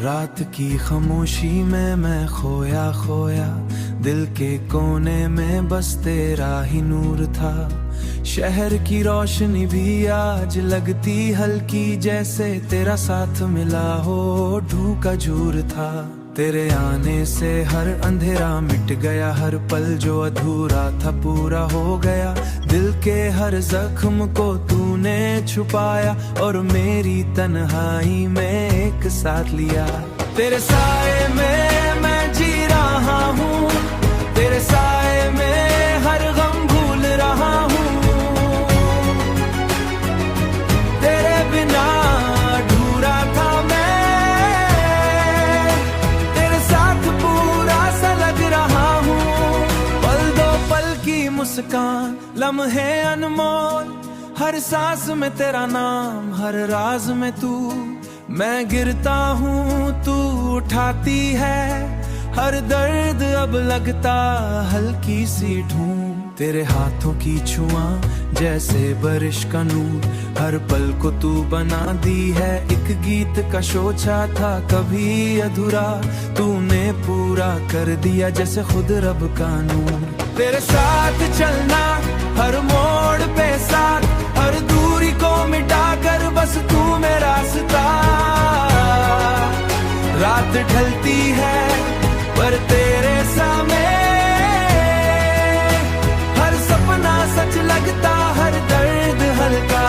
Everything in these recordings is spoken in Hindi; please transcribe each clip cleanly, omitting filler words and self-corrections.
रात की खामोशी में मैं खोया खोया, दिल के कोने में बस तेरा ही नूर था। शहर की रोशनी भी आज लगती हल्की, जैसे तेरा साथ मिला हो ढूका झूर था। तेरे आने से हर अंधेरा मिट गया, हर पल जो अधूरा था पूरा हो गया। दिल के हर जख्म को तूने छुपाया और मेरी तन्हाई में एक साथ लिया। तेरे साए में मैं जी रहा हूँ, तेरे साए में हर गम भूल रहा हूँ। तेरे बिना अधूरा था मैं, तेरे साथ पूरा सा लग रहा हूँ। पल दो पल की मुस्कान, लम्हे अनमोल, हर सांस में तेरा नाम, हर राज में तू। मैं गिरता हूँ तू उठाती है, हर दर्द अब लगता हल्की सी ढूंढ। तेरे हाथों की छुआ जैसे बारिश का नूर, हर पल को तू बना दी है एक गीत का सोचा था कभी अधूरा, तूने पूरा कर दिया जैसे खुद रब का नूर। तेरे साथ चलना हर मोड़ पे साथ, हर दूरी को मिटा कर बस तू मेरा रास्ता। रात ढलती है पर तेरे सामने हर सपना सच लगता, हर दर्द हल्का।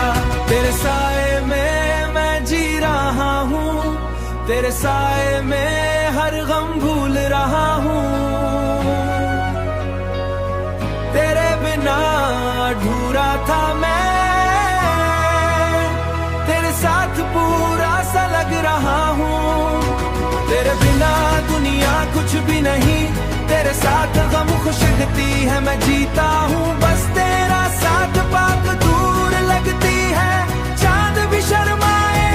तेरे साए में मैं जी रहा हूँ, तेरे साए में हर गम भूल रहा हूँ। तेरे बिना अधूरा था मैं, तेरे साथ पूरा सा लग रहा हूँ। तेरे बिना दुनिया कुछ भी नहीं, तेरे साथ गम खुशगती है मैं जीता हूँ। बस तेरा साथ पाक दूर लगती है, चांद भी शर्माए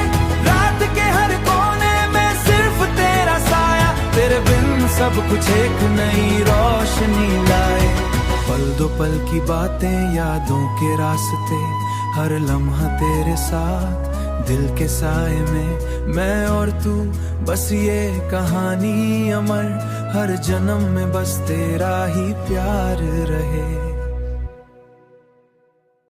रात के हर कोने में सिर्फ तेरा साया। तेरे बिन सब कुछ एक नई रोशनी लाए। पल दो पल की बातें, यादों के रास्ते, हर लम्हा तेरे साथ दिल के साए में। मैं और तू बस ये कहानी अमर, हर जन्म में बस तेरा ही प्यार रहे।